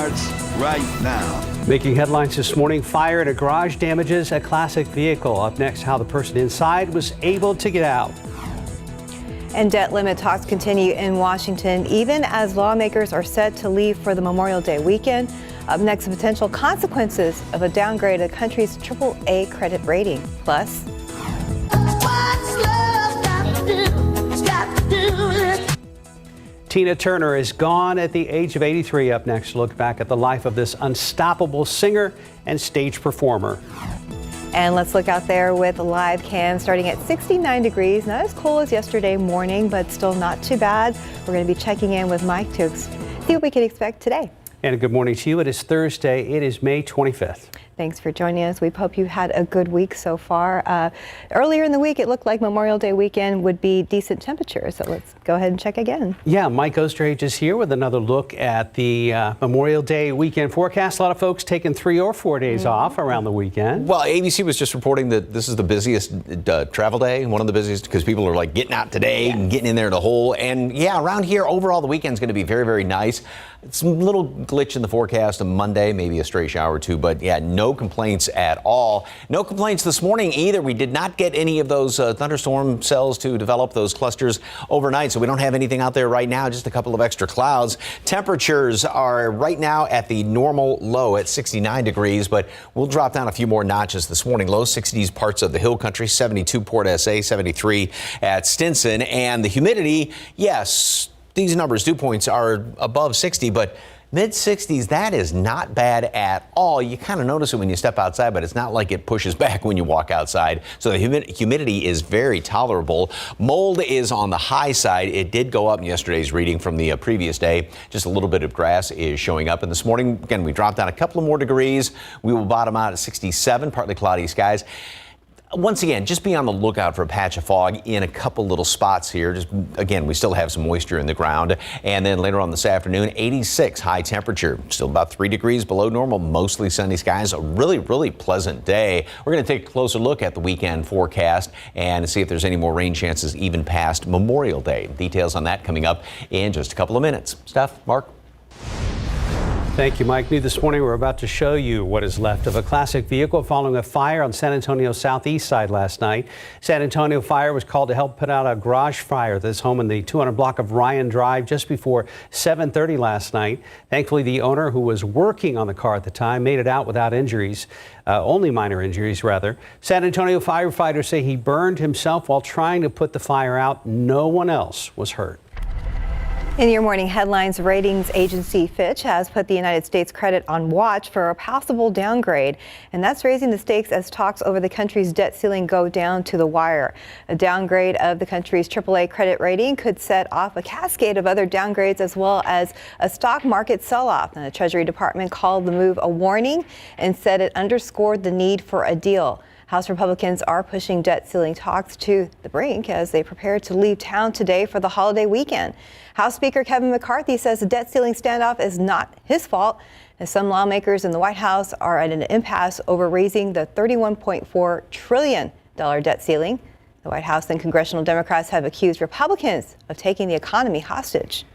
starts right now. Making headlines this morning, fire at a garage damages a classic vehicle. Up next, how the person inside was able to get out. And debt limit talks continue in Washington, even as lawmakers are set to leave for the Memorial Day weekend. Up next, the potential consequences of a downgrade of the country's AAA credit rating. Plus, Tina Turner is gone at the age of 83. Up next, look back at the life of this unstoppable singer and stage performer. and let's look out there with a live cam starting at 69 degrees. Not as cool as yesterday morning, but still not too bad. We're going to be checking in with Mike to see what we can expect today. And a good morning to you. It is Thursday. It is May 25th. Thanks for joining us. We hope you had a good week so far. Earlier in the week, it looked like Memorial Day weekend would be decent temperatures. So let's go ahead and check again. Yeah, Mike Osterhage is here with another look at the Memorial Day weekend forecast. A lot of folks taking 3 or 4 days off around the weekend. Well, ABC was just reporting that this is the busiest travel day, one of the busiest, because people are like getting out today and getting in there the whole. And yeah, around here, overall, the weekend's going to be very, very nice. It's a little glitch in the forecast on Monday, maybe a stray shower or two, but yeah, no complaints at all. No complaints this morning either. We did not get any of those thunderstorm cells to develop, those clusters overnight, so we don't have anything out there right now, just a couple of extra clouds. Temperatures are right now at the normal low at 69 degrees, but we'll drop down a few more notches this morning. Low 60s parts of the hill country, 72 Port SA, 73 at Stinson, and the humidity, yes, these numbers, dew points, are above 60, but mid-60s, that is not bad at all. You kind of notice it when you step outside, but it's not like it pushes back when you walk outside. So the humidity is very tolerable. Mold is on the high side. It did go up in yesterday's reading from the previous day. Just a little bit of grass is showing up. And this morning, again, we dropped down a couple of more degrees. We will bottom out at 67, partly cloudy skies. Once again, just be on the lookout for a patch of fog in a couple little spots here. Just again, we still have some moisture in the ground. And then later on this afternoon, 86 high temperature, still about 3 degrees below normal, mostly sunny skies. A really, really pleasant day. We're going to take a closer look at the weekend forecast and see if there's any more rain chances even past Memorial Day. Details on that coming up in just a couple of minutes. Steph, Mark. Thank you, Mike. New this morning, we're about to show you what is left of a classic vehicle following a fire on San Antonio's southeast side last night. San Antonio Fire was called to help put out a garage fire at this home in the 200 block of Ryan Drive just before 7:30 last night. Thankfully, the owner, who was working on the car at the time, made it out without injuries, only minor injuries, rather. San Antonio firefighters say he burned himself while trying to put the fire out. No one else was hurt. In your morning headlines, ratings agency Fitch has put the United States credit on watch for a possible downgrade, and that's raising the stakes as talks over the country's debt ceiling go down to the wire. A downgrade of the country's AAA credit rating could set off a cascade of other downgrades as well as a stock market sell-off. And the Treasury Department called the move a warning and said it underscored the need for a deal. House Republicans are pushing debt ceiling talks to the brink as they prepare to leave town today for the holiday weekend. House Speaker Kevin McCarthy says the debt ceiling standoff is not his fault, as some lawmakers in the White House are at an impasse over raising the $31.4 trillion debt ceiling. The White House and congressional Democrats have accused Republicans of taking the economy hostage.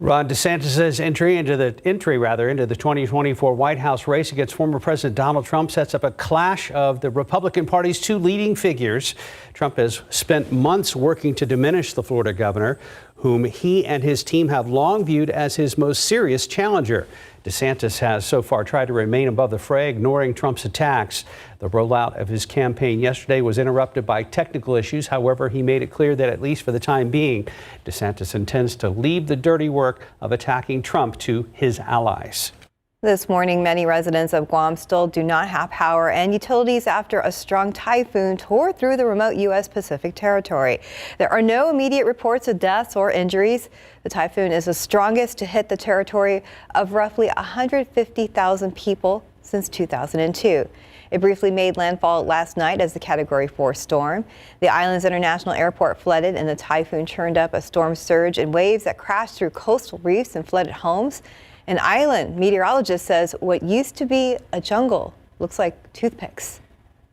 Ron DeSantis' entry into the 2024 White House race against former President Donald Trump sets up a clash of the Republican Party's two leading figures. Trump has spent months working to diminish the Florida governor, whom he and his team have long viewed as his most serious challenger. DeSantis has so far tried to remain above the fray, ignoring Trump's attacks. The rollout of his campaign yesterday was interrupted by technical issues. However, he made it clear that at least for the time being, DeSantis intends to leave the dirty work of attacking Trump to his allies. This morning, many residents of Guam still do not have power and utilities after a strong typhoon tore through the remote U.S. Pacific territory. There are no immediate reports of deaths or injuries. The typhoon is the strongest to hit the territory of roughly 150,000 people since 2002. It briefly made landfall last night as a Category 4 storm. The island's international airport flooded, and the typhoon churned up a storm surge and waves that crashed through coastal reefs and flooded homes. An island meteorologist says what used to be a jungle looks like toothpicks.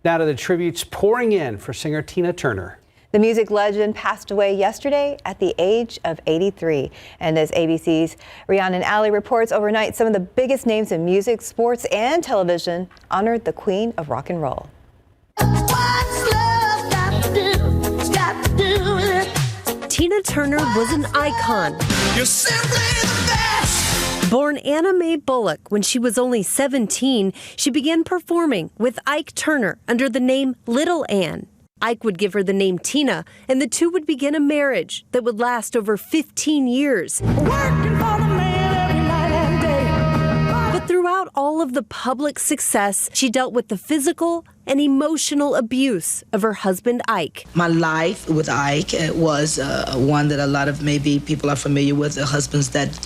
Now to the tributes pouring in for singer Tina Turner. The music legend passed away yesterday at the age of 83. And as ABC's Rhiannon Alley reports, overnight some of the biggest names in music, sports, and television honored the queen of rock and roll. Tina Turner was an icon. You're simply the best. Born Anna Mae Bullock when she was only 17, she began performing with Ike Turner under the name Little Ann. Ike would give her the name Tina, and the two would begin a marriage that would last over 15 years. Working for the man every night and day. But throughout all of the public success, she dealt with the physical and emotional abuse of her husband, Ike. My life with Ike was one that a lot of maybe people are familiar with, husbands that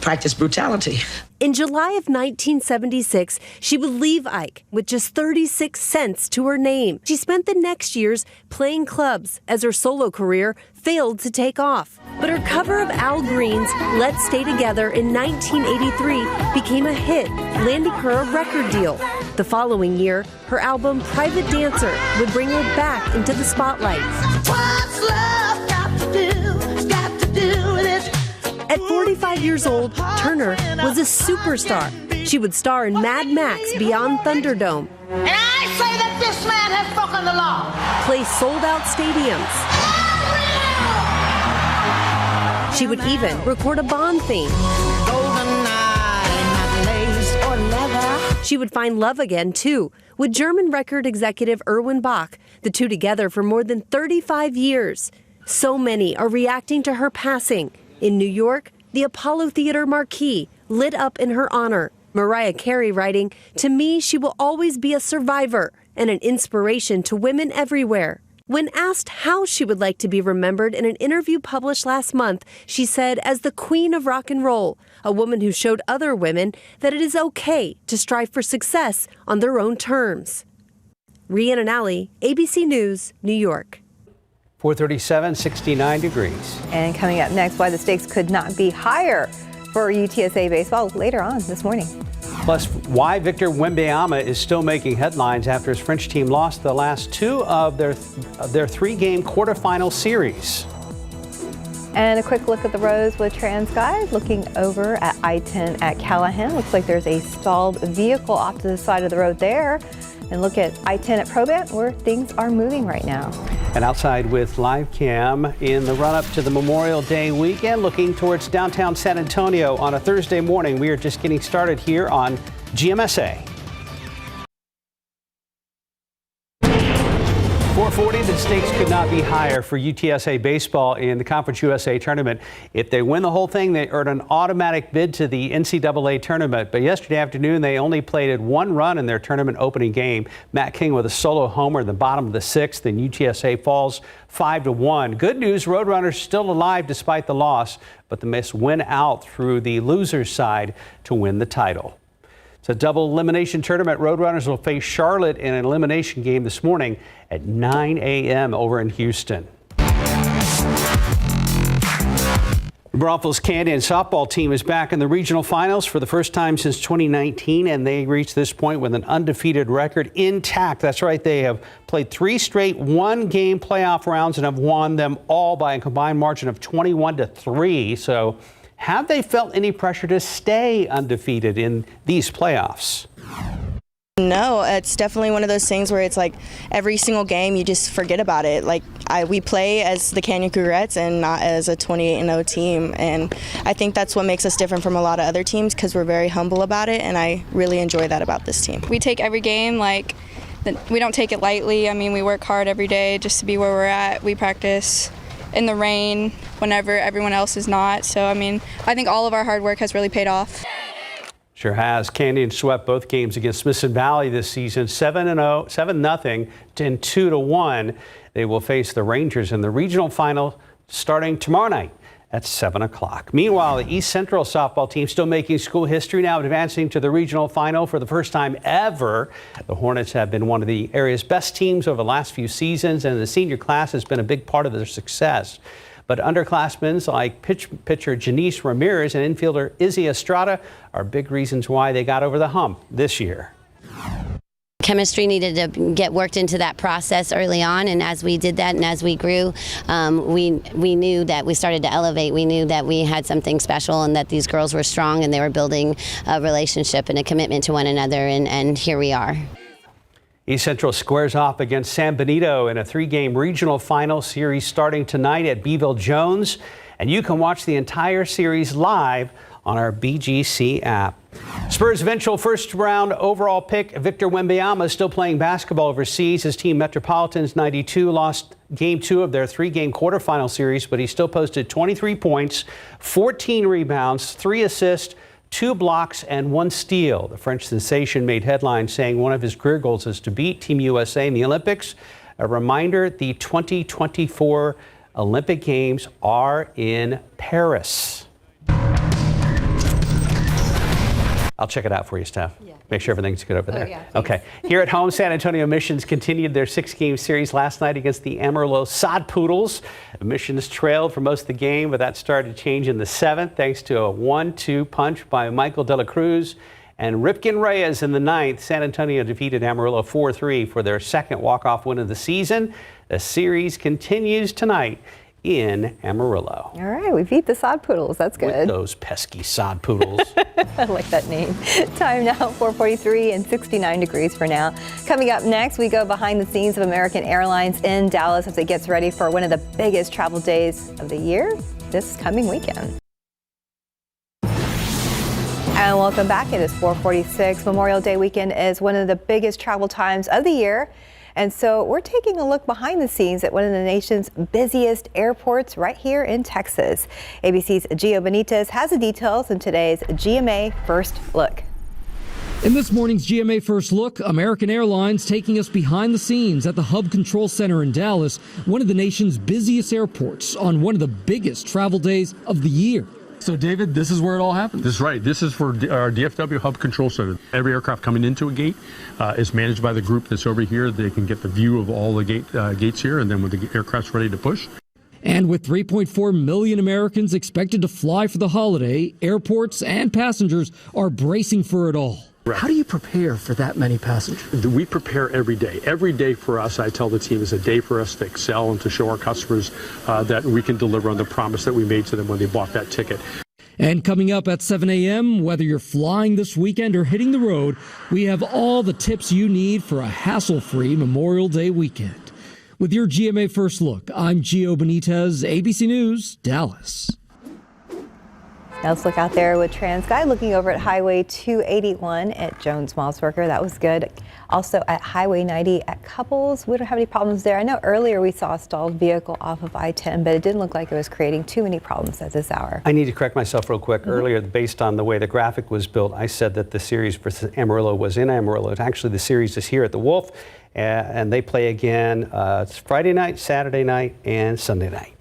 practice brutality. In July of 1976, she would leave Ike with just 36 cents to her name. She spent the next years playing clubs as her solo career failed to take off. But her cover of Al Green's Let's Stay Together in 1983 became a hit, landing her a record deal. The following year, her album Private Dancer would bring her back into the spotlight. What's love got to do with it? At 45 years old, Turner was a superstar. She would star in Mad Max Beyond Thunderdome. And I say that this man has broken the law. Play sold-out stadiums. She would even record a Bond theme. She would find love again, too, with German record executive Erwin Bach, the two together for more than 35 years. So many are reacting to her passing. In New York, the Apollo Theater marquee lit up in her honor. Mariah Carey writing, "To me, she will always be a survivor and an inspiration to women everywhere." When asked how she would like to be remembered in an interview published last month, she said, as the queen of rock and roll, a woman who showed other women that it is okay to strive for success on their own terms. Rhiannon Alley, ABC News, New York. 437, 69 degrees. And coming up next, why the stakes could not be higher for UTSA baseball later on this morning. Plus, why Victor Wembanyama is still making headlines after his French team lost the last two of their three-game quarterfinal series. And a quick look at the roads with TransGuide, looking over at I-10 at Callahan. Looks like there's a stalled vehicle off to the side of the road there. And look at I-10 at Probant, where things are moving right now. And outside with live cam in the run-up to the Memorial Day weekend, looking towards downtown San Antonio on a Thursday morning. We are just getting started here on GMSA. 440, the stakes could not be higher for UTSA baseball in the Conference USA tournament. If they win the whole thing, they earn an automatic bid to the NCAA tournament. But yesterday afternoon, they only played one run in their tournament opening game. Matt King with a solo homer in the bottom of the sixth, and UTSA falls 5-1. Good news, Roadrunners still alive despite the loss, but they must win out through the loser's side to win the title. It's a double elimination tournament. Roadrunners will face Charlotte in an elimination game this morning at 9 a.m. over in Houston. Braunfels Canyon softball team is back in the regional finals for the first time since 2019, and they reached this point with an undefeated record intact. That's right, they have played 3 straight one-game playoff rounds and have won them all by a combined margin of 21-3. So have they felt any pressure to stay undefeated in these playoffs? No, it's definitely one of those things where it's like every single game you just forget about it. Like we play as the Canyon Cougarettes and not as a 28-0 team, and I think that's what makes us different from a lot of other teams because we're very humble about it, and I really enjoy that about this team. We take every game we don't take it lightly. I mean, we work hard every day just to be where we're at. We practice in the rain whenever everyone else is not. So, I mean, I think all of our hard work has really paid off. Sure has. Canyon swept both games against Smithson Valley this season, 7-0 and 2-1. They will face the Rangers in the regional final starting tomorrow night at 7 o'clock. Meanwhile, the East Central softball team still making school history, now advancing to the regional final for the first time ever. The Hornets have been one of the area's best teams over the last few seasons, and the senior class has been a big part of their success. But underclassmen like pitcher Janice Ramirez and infielder Izzy Estrada are big reasons why they got over the hump this year. chemistry needed to get worked into that process early on, and as we did that and as we grew, we knew that we started to elevate. We knew that we had something special and that these girls were strong and they were building a relationship and a commitment to one another, and here we are. East Central squares off against San Benito in a 3-game regional final series starting tonight at Beeville Jones, and you can watch the entire series live on our BGC app. Spurs' eventual first-round overall pick Victor Wembanyama is still playing basketball overseas. His team Metropolitans 92 lost Game 2 of their 3-game quarterfinal series, but he still posted 23 points, 14 rebounds, 3 assists, 2 blocks, and 1 steal. The French sensation made headlines saying one of his career goals is to beat Team USA in the Olympics. A reminder, the 2024 Olympic Games are in Paris. I'll check it out for you, Steph. Yeah. Make sure everything's good over there. Yeah, okay. Here at home, San Antonio Missions continued their 6-game series last night against the Amarillo Sod Poodles. Missions trailed for most of the game, but that started to change in the 7th thanks to a 1-2 punch by Michael De La Cruz and Ripken Reyes in the 9th. San Antonio defeated Amarillo 4-3 for their 2nd walk-off win of the season. The series continues tonight in Amarillo. All right, we beat the Sod Poodles. That's good. With those pesky Sod Poodles. I like that name. Time now, 4:43 and 69 degrees for now. Coming up next, we go behind the scenes of American Airlines in Dallas as it gets ready for one of the biggest travel days of the year this coming weekend. And welcome back. It is 4:46. Memorial Day weekend is one of the biggest travel times of the year. And so we're taking a look behind the scenes at one of the nation's busiest airports right here in Texas. ABC's Gio Benitez has the details in today's GMA First Look. In this morning's GMA First Look, American Airlines taking us behind the scenes at the Hub Control Center in Dallas, one of the nation's busiest airports on one of the biggest travel days of the year. So, David, this is where it all happens. That's right. This is for our DFW Hub Control Center. Every aircraft coming into a gate is managed by the group that's over here. They can get the view of all the gates here, and then when the aircraft's ready to push. And with 3.4 million Americans expected to fly for the holiday, airports and passengers are bracing for it all. Right. How do you prepare for that many passengers? We prepare every day. Every day for us, I tell the team, is a day for us to excel and to show our customers that we can deliver on the promise that we made to them when they bought that ticket. And coming up at 7 a.m., whether you're flying this weekend or hitting the road, we have all the tips you need for a hassle-free Memorial Day weekend. With your GMA First Look, I'm Gio Benitez, ABC News, Dallas. Now let's look out there with TransGuide looking over at Highway 281 at Jones-Malsberger. That was good. Also at Highway 90 at Couples. We don't have any problems there. I know earlier we saw a stalled vehicle off of I-10, but it didn't look like it was creating too many problems at this hour. I need to correct myself real quick. Earlier, based on the way the graphic was built, I said that the series for Amarillo was in Amarillo. Actually, the series is here at the Wolf, and they play again. It's Friday night, Saturday night, and Sunday night.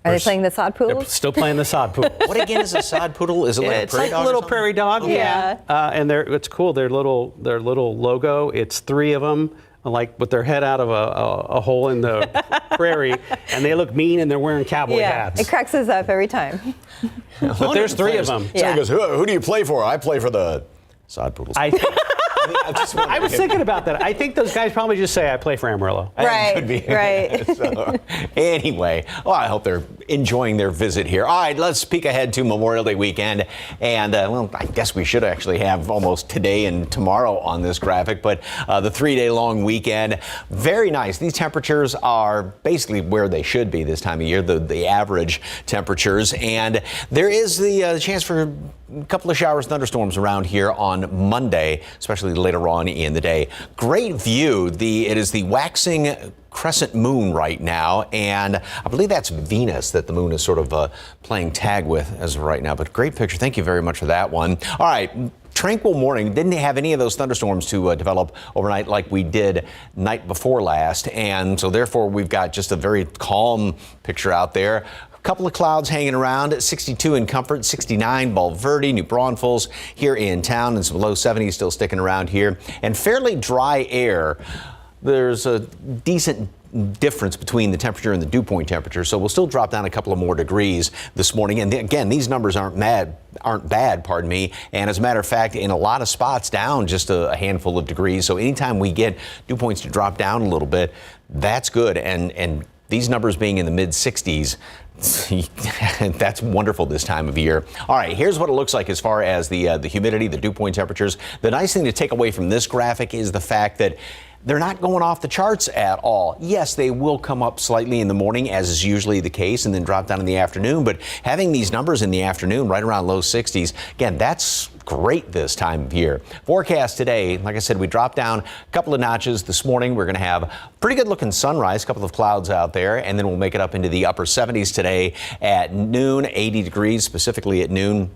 Are they playing the Sod Poodles? They're still playing the Sod Poodle. What again is a Sod Poodle? Is it like it's like a little prairie dog? Yeah. And it's cool. Their little logo. It's 3 of them, like with their head out of a hole in the prairie, and they look mean and they're wearing cowboy hats. It cracks us up every time. But there's 3 of them. So he goes, who do you play for? I play for the Sod Poodles. I was thinking about that. I think those guys probably just say, I play for Amarillo. Right, Could be. right. So, anyway, well, I hope they're enjoying their visit here. All right, let's peek ahead to Memorial Day weekend. And, well, I guess we should actually have almost today and tomorrow on this graphic, but the 3-day-long weekend, very nice. These temperatures are basically where they should be this time of year, the average temperatures. And there is the chance for a couple of showers, thunderstorms around here on Monday, especially later on in the day. Great view. It is the waxing crescent moon right now, and I believe that's Venus that the moon is sort of playing tag with as of right now. But great picture. Thank you very much for that one. All right. Tranquil morning. Didn't have any of those thunderstorms to develop overnight like we did night before last, and so therefore we've got just a very calm picture out there. Couple of clouds hanging around, 62 in Comfort, 69 Bulverde, New Braunfels here in town, and some low 70s still sticking around here, and fairly dry air. There's a decent difference between the temperature and the dew point temperature, so we'll still drop down a couple of more degrees this morning. And again, these numbers aren't bad, and as a matter of fact, in a lot of spots down just a handful of degrees. So anytime we get dew points to drop down a little bit, that's good. And these numbers being in the mid 60s, that's wonderful this time of year. All right, here's what it looks like as far as the humidity, the dew point temperatures. The nice thing to take away from this graphic is the fact that they're not going off the charts at all. Yes, they will come up slightly in the morning, as is usually the case, and then drop down in the afternoon. But having these numbers in the afternoon, right around low 60s, again, that's great this time of year. Forecast today, like I said, we dropped down a couple of notches this morning. We're going to have a pretty good looking sunrise, a couple of clouds out there, and then we'll make it up into the upper 70s today at noon, 80 degrees specifically at noon,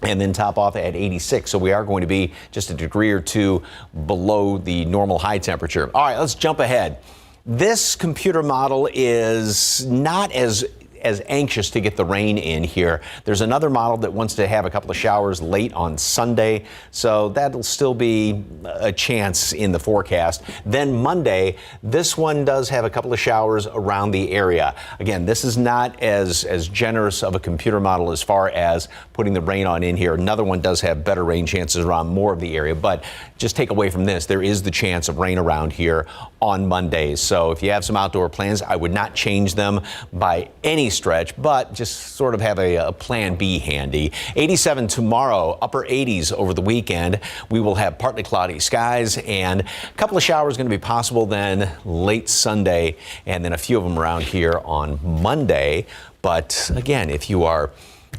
and then top off at 86. So we are going to be just a degree or two below the normal high temperature. All right, let's jump ahead. This computer model is not as anxious to get the rain in here. There's another model that wants to have a couple of showers late on Sunday, so that'll still be a chance in the forecast. Then Monday, this one does have a couple of showers around the area. Again, this is not as generous of a computer model as far as putting the rain on in here. Another one does have better rain chances around more of the area, but just take away from this, there is the chance of rain around here on Mondays. So if you have some outdoor plans, I would not change them by any stretch, but just sort of have a plan B handy. 87 tomorrow, upper 80s over the weekend. We will have partly cloudy skies and a couple of showers going to be possible then late Sunday, and then a few of them around here on Monday. But again, if you are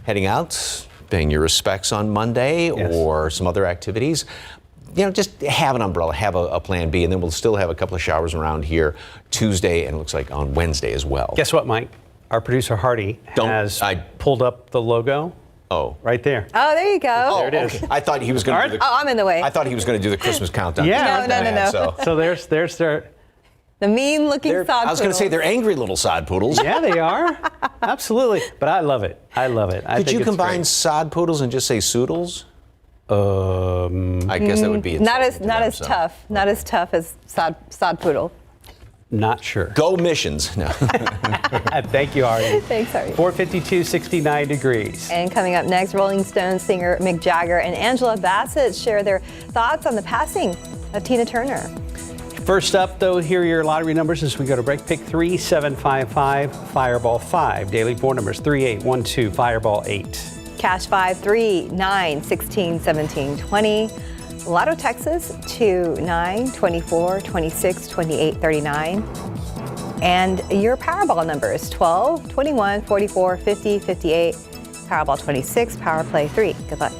heading out, paying your respects on Monday or some other activities, just have an umbrella, have a plan B, and then we'll still have a couple of showers around here Tuesday, and it looks like on Wednesday as well. Guess what, Mike? Our producer Hardy has pulled up the logo. Oh, right there. Oh, there you go. There it is. Okay. I thought he was going to do the. Oh, I'm in the way. I thought he was going to do the Christmas countdown. Yeah. No. So there's their. The mean-looking sod poodles. I was going to say they're angry little sod poodles. Yeah, they are. Absolutely. But I love it. I Could you combine sod poodles and just say soodles? I guess that would be not as tough as sod poodle. Not sure. Go Missions. No. Thank you, Hardy. Thanks, Hardy. 452, 69 degrees. And coming up next, Rolling Stones singer Mick Jagger and Angela Bassett share their thoughts on the passing of Tina Turner. First up, though, here are your lottery numbers as we go to break. Pick 3, 7, 5, 5, Fireball 5. Daily 4 numbers 3, 8, 1, 2, Fireball 8. Cash 5, 3, 9, 16, 17, 20. Lotto Texas 2, 9, 24, 26, 28, 39. And your Powerball numbers 12, 21, 44, 50, 58. Powerball 26, Power Play 3. Good luck.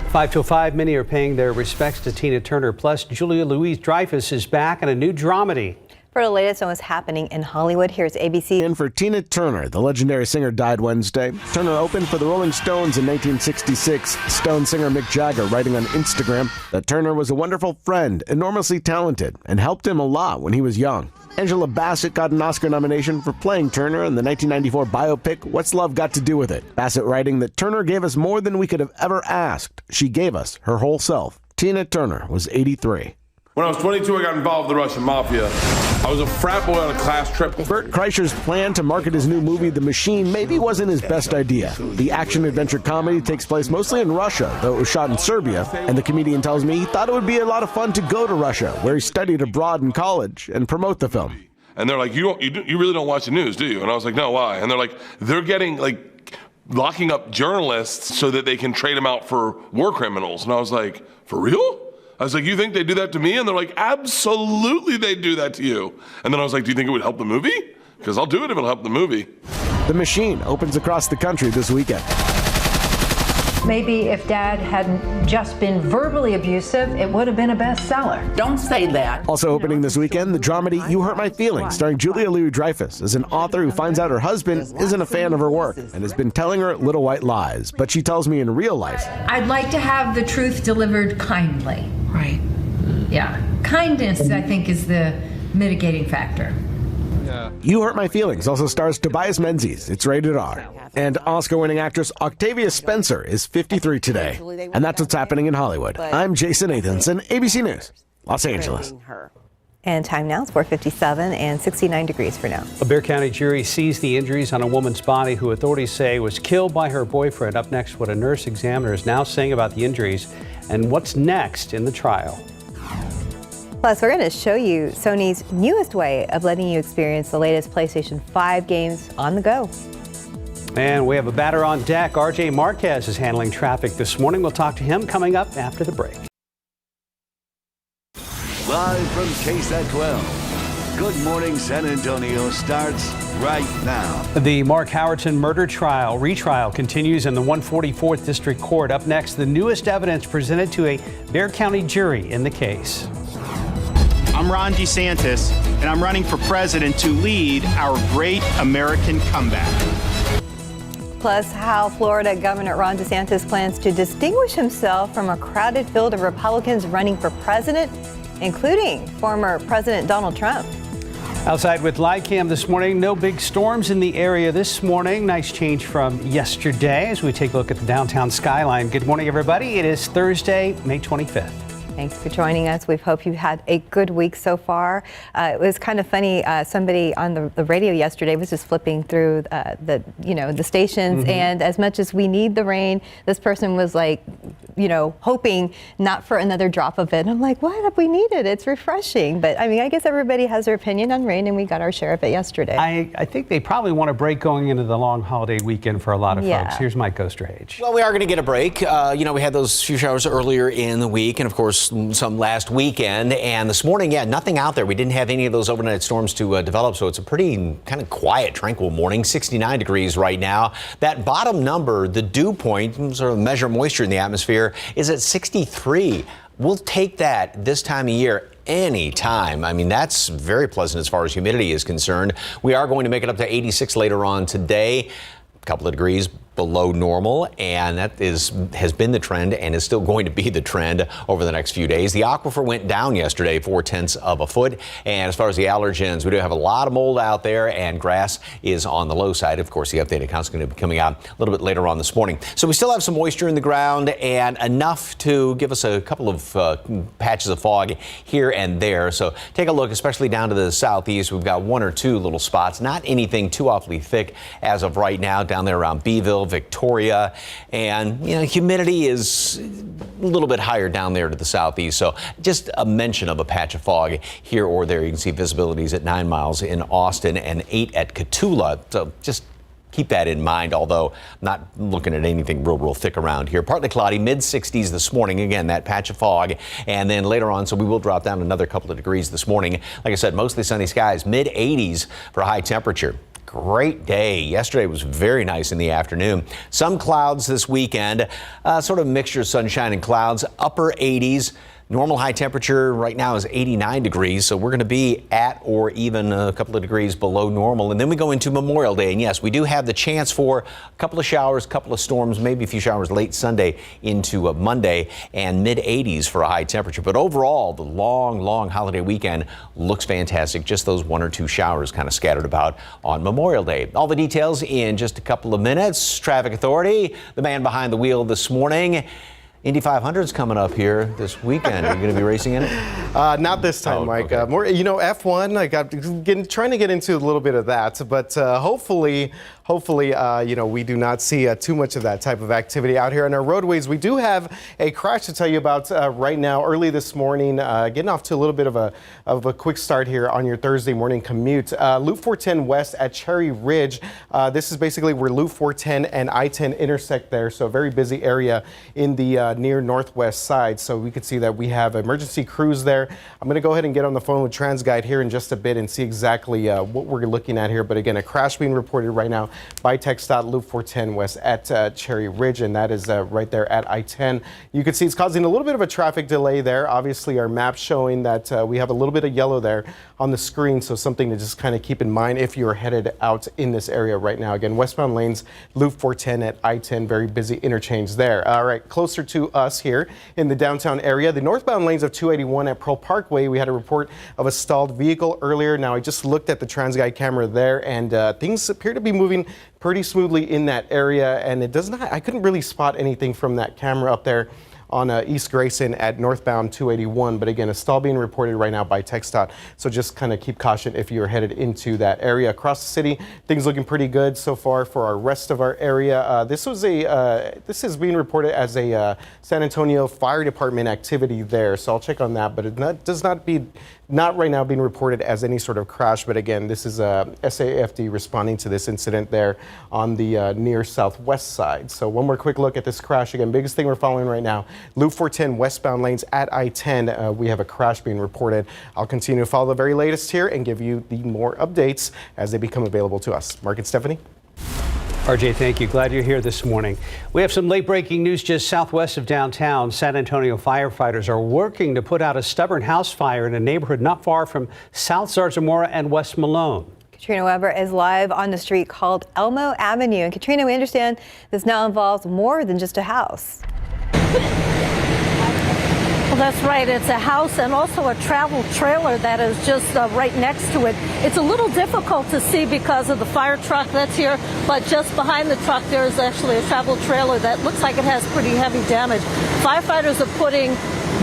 5 till 5, many are paying their respects to Tina Turner. Plus, Julia Louis-Dreyfus is back in a new dramedy. For the latest on what's happening in Hollywood, here's ABC. And for Tina Turner, the legendary singer died Wednesday. Turner opened for the Rolling Stones in 1966. Stone singer Mick Jagger writing on Instagram that Turner was a wonderful friend, enormously talented, and helped him a lot when he was young. Angela Bassett got an Oscar nomination for playing Turner in the 1994 biopic What's Love Got to Do with It? Bassett writing that Turner gave us more than we could have ever asked. She gave us her whole self. Tina Turner was 83. When I was 22, I got involved with the Russian mafia. I was a frat boy on a class trip. Bert Kreischer's plan to market his new movie, The Machine, maybe wasn't his best idea. The action-adventure comedy takes place mostly in Russia, though it was shot in Serbia, and the comedian tells me he thought it would be a lot of fun to go to Russia, where he studied abroad in college, and promote the film. And they're like, you really don't watch the news, do you? And I was like, no, why? And they're like, they're getting, locking up journalists so that they can trade them out for war criminals. And I was like, for real? I was like, you think they do that to me? And they're like, absolutely they do that to you. And then I was like, do you think it would help the movie? Because I'll do it if it'll help the movie. The Machine opens across the country this weekend. Maybe if Dad hadn't just been verbally abusive, it would have been a bestseller. Don't say that. Also opening this weekend, the dramedy You Hurt My Feelings, starring Julia Louis-Dreyfus as an author who finds out her husband isn't a fan of her work and has been telling her little white lies. But she tells me in real life, I'd like to have the truth delivered kindly. Right. Yeah. Kindness, I think, is the mitigating factor. You Hurt My Feelings also stars Tobias Menzies. It's rated R. And Oscar-winning actress Octavia Spencer is 53 today. And that's what's happening in Hollywood. I'm Jason Nathanson, ABC News, Los Angeles. And time now is 4:57 and 69 degrees for now. A Bexar County jury sees the injuries on a woman's body who authorities say was killed by her boyfriend. Up next, what a nurse examiner is now saying about the injuries and what's next in the trial. Plus, we're going to show you Sony's newest way of letting you experience the latest PlayStation 5 games on the go. And we have a batter on deck. RJ Marquez is handling traffic this morning. We'll talk to him coming up after the break. Live from KSAT 12, Good Morning San Antonio starts right now. The Mark Howerton murder trial retrial continues in the 144th District Court. Up next, the newest evidence presented to a Bexar County jury in the case. I'm Ron DeSantis, and I'm running for president to lead our great American comeback. Plus, how Florida Governor Ron DeSantis plans to distinguish himself from a crowded field of Republicans running for president, including former President Donald Trump. Outside with live cam this morning, no big storms in the area this morning. Nice change from yesterday as we take a look at the downtown skyline. Good morning, everybody. It is Thursday, May 25th. Thanks for joining us. We hope you had a good week so far. It was kind of funny. Somebody on the radio yesterday was just flipping through the stations, and as much as we need the rain, this person was like, hoping not for another drop of it. And I'm like, what? We need it. It's refreshing. But I mean, I guess everybody has their opinion on rain, and we got our share of it yesterday. I think they probably want a break going into the long holiday weekend for a lot of folks. Here's Mike Osterhage. Well, we are going to get a break. We had those few showers earlier in the week, and of course, some last weekend. And this morning, nothing out there. We didn't have any of those overnight storms to develop, so it's a pretty kind of quiet, tranquil morning. 69 degrees right now. That bottom number, the dew point, sort of measure moisture in the atmosphere, is at 63. We'll take that this time of year anytime. I mean, that's very pleasant as far as humidity is concerned. We are going to make it up to 86 later on today. A couple of degrees below normal, and that has been the trend and is still going to be the trend over the next few days. The aquifer went down yesterday 0.4 of a foot, and as far as the allergens, we do have a lot of mold out there, and grass is on the low side. Of course, the updated count's going to be coming out a little bit later on this morning. So we still have some moisture in the ground and enough to give us a couple of patches of fog here and there. So take a look, especially down to the southeast. We've got one or two little spots, not anything too awfully thick as of right now, down there around Beeville, Victoria, and humidity is a little bit higher down there to the southeast. So just a mention of a patch of fog here or there. You can see visibilities at 9 miles in Austin and 8 at Cotulla. So just keep that in mind, although not looking at anything real thick around here. Partly cloudy, mid-60s this morning. Again, that patch of fog. And then later on, so we will drop down another couple of degrees this morning. Like I said, mostly sunny skies, mid-80s for high temperature. Great day. Yesterday was very nice in the afternoon. Some clouds this weekend, sort of a mixture of sunshine and clouds, upper 80s. Normal high temperature right now is 89 degrees, so we're going to be at or even a couple of degrees below normal. And then we go into Memorial Day, and yes, we do have the chance for a couple of showers, couple of storms, maybe a few showers late Sunday into Monday, and mid-80s for a high temperature. But overall, the long holiday weekend looks fantastic. Just those one or two showers kind of scattered about on Memorial Day. All the details in just a couple of minutes. Traffic Authority, the man behind the wheel this morning. Indy 500's coming up here this weekend. Are you going to be racing in it? Not this time, Mike. Okay. More, F1. I got trying to get into a little bit of that, but hopefully, we do not see too much of that type of activity out here on our roadways. We do have a crash to tell you about right now. Early this morning, getting off to a little bit of a quick start here on your Thursday morning commute. Loop 410 west at Cherry Ridge. This is basically where Loop 410 and I-10 intersect there. So a very busy area in the near northwest side. So we could see that we have emergency crews there. I'm going to go ahead and get on the phone with TransGuide here in just a bit and see exactly what we're looking at here. But again, a crash being reported right now by TxDOT Loop 410 west at Cherry Ridge, and that is right there at I-10. You can see it's causing a little bit of a traffic delay there. Obviously, our map's showing that we have a little bit of yellow there on the screen, so something to just kind of keep in mind if you're headed out in this area right now. Again, westbound lanes, Loop 410 at I-10, very busy interchange there. All right, closer to us here in the downtown area, the northbound lanes of 281 at Pearl Parkway, we had a report of a stalled vehicle earlier. Now, I just looked at the TransGuide camera there, and things appear to be moving pretty smoothly in that area, and it does not, I couldn't really spot anything from that camera up there on East Grayson at northbound 281. But again, a stall being reported right now by TxDOT. So just kind of keep caution if you're headed into that area. Across the city, things looking pretty good so far for our rest of our area. This is being reported as a San Antonio Fire Department activity there. So I'll check on that, but it does not right now being reported as any sort of crash. But again, this is SAFD responding to this incident there on the near southwest side. So one more quick look at this crash. Again, biggest thing we're following right now, Loop 410 westbound lanes at I-10. We have a crash being reported. I'll continue to follow the very latest here and give you the more updates as they become available to us. Mark and Stephanie. RJ, thank you. Glad you're here this morning. We have some late breaking news just southwest of downtown. San Antonio firefighters are working to put out a stubborn house fire in a neighborhood not far from South Zarzamora and West Malone. Katrina Weber is live on the street called Elmo Avenue. And Katrina, we understand this now involves more than just a house. Well, that's right. It's a house and also a travel trailer that is just right next to it. It's a little difficult to see because of the fire truck that's here, but just behind the truck there is actually a travel trailer that looks like it has pretty heavy damage. Firefighters are putting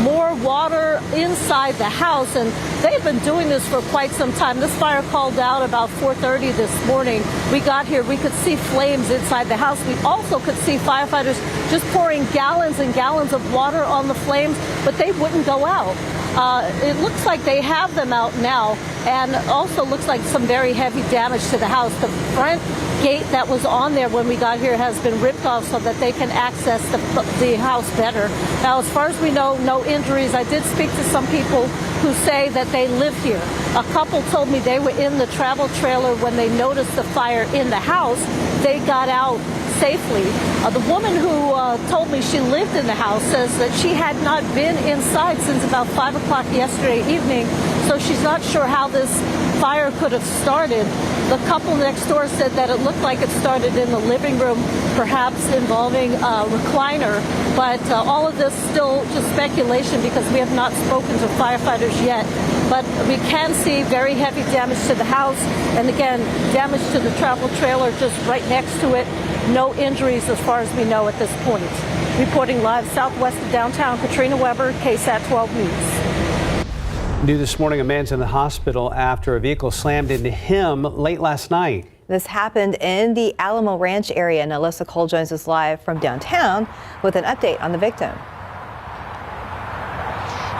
more water inside the house, and they've been doing this for quite some time. This fire called out about 4:30 this morning. We got here, we could see flames inside the house. We also could see firefighters just pouring gallons and gallons of water on the flames, but they wouldn't go out. It looks like they have them out now, and also looks like some very heavy damage to the house. The front gate that was on there when we got here has been ripped off so that they can access the house better. Now, as far as we know, no injuries. I did speak to some people who say that they live here. A couple told me they were in the travel trailer when they noticed the fire in the house. They got out safely. The woman who told me she lived in the house says that she had not been inside since about 5 o'clock yesterday evening, so she's not sure how this fire could have started. The couple next door said that it looked like it started in the living room, perhaps involving a recliner, but all of this still just speculation because we have not spoken to firefighters yet. But we can see very heavy damage to the house, and again, damage to the travel trailer just right next to it. No injuries as far as we know at this point. Reporting live southwest of downtown, Katrina Weber, KSAT 12 News. New this morning, a man's in the hospital after a vehicle slammed into him late last night. This happened in the Alamo Ranch area, and Alyssa Cole joins us live from downtown with an update on the victim.